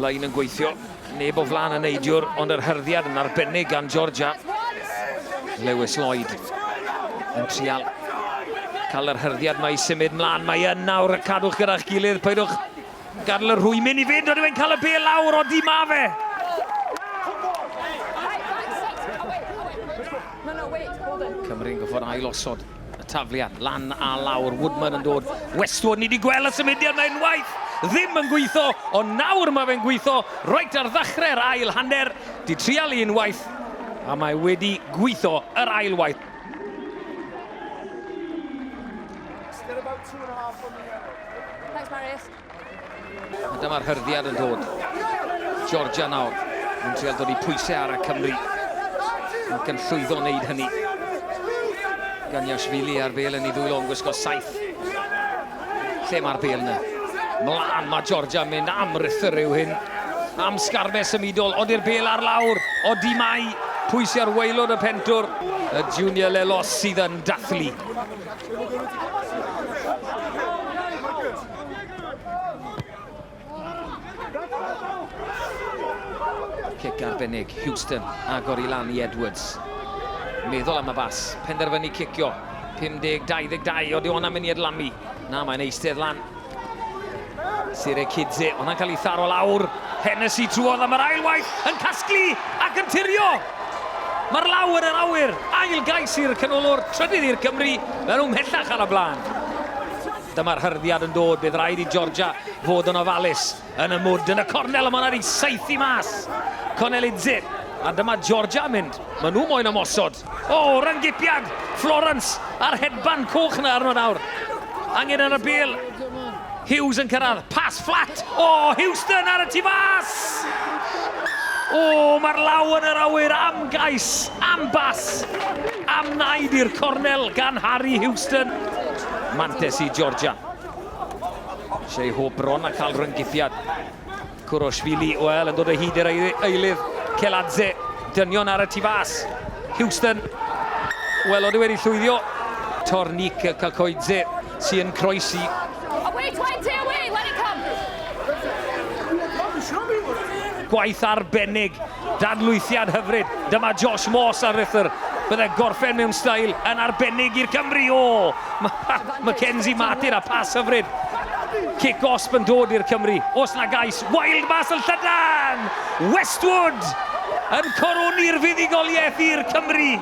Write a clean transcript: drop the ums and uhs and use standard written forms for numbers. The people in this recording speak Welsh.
Lein yn gweithio, neb o flaen yn neidiwr, ond yr hyrddiad yn arbennig gan Georgia. Lewis Lloyd yn trial cael yr hyrddiad mae i symud mlaen. Mae yn nawr, cadwch gyda'ch gilydd, peidwch gadael y rhwymin i fynd, ond yw'n cael y bel lawr o di ma fe. Cymru'n goffod ailosod y tafliad, lan a lawr, Woodman yn dod. Westwood, ni wedi gweld y symudiad na unwaith. Ddim yn gweithio, ond nawr mae fe'n gweithio reit ar ddechrau'r ail hanner. Di trial unwaith, a mae wedi gweithio yr ail waith. A dyma'r hyrddiad yn dod. Georgia nawr yn trial dod i pwysau ar y Cymru. Ac yn llwyddo wneud hynny. Ganiashvili ar bel yn ei ddwylo yn gwisgo 7. Lle mae'r bel yna? Mlaen mae Georgia yn mynd am rythyr yw hyn. Am sgarbau symudol, ond i'r bel ar lawr. O di mai, pwysau ar waelod y pentwr. Y junior Lelos sydd yn dathlu. Cic arbennig, Houston, agor i lan i Edwards. Meddwl am y bas, penderfynu cicio. 50-22, o di hwnna'n mynd i edlamu. Na, mae'n eistedd lan. Sire Kidze, hwnna'n cael ei tharo lawr. Hennessy trwodd am yr ailwaith, yn casglu ac yn tirio. Mae'r lawer yn awyr, ail gais i'r canolwr, trydydd i'r Cymru, fe nhw'n mellach ar y blaen. Dyma'r hyrddiad yn dod, bydd rhaid i Georgia fod yn ofalus yn y mwd, yn y cornel, yma wedi seithi mas. Conelidze, a dyma Georgia yn mynd, maen nhw moyn ymosod. O, rangipiad, Florence, a'r headband coch na arno nawr. Angen yn y bel. Hughes yn cyrraedd, pas fflat. O, Houston ar y tu fas! O, mae'r law yn yr awyr am gais, am bas, am naid i'r cornel gan Harry Houston. Mantes i Georgia. Eisiau hob bron a cael ryngipiad. Kuroshvili, wel, yn dod o hyd i'r eilydd. Celadze, dynion ar y tu fas. Houston, wel, oedd wedi llwyddio. Tornik Calcoidze sy'n croesi. Gwaith arbennig, dadlwythiad hyfryd. Dyma Josh Moss ar rythyr. Bydde gorffen mewn stael yn arbennig i'r Cymru. O, Mackenzie Martin a pas hyfryd. Kick-osp yn dod i'r Cymru. Os na gais, wild mas yn llydan! Westwood yn coroni'r fuddugoliaeth i'r Cymru.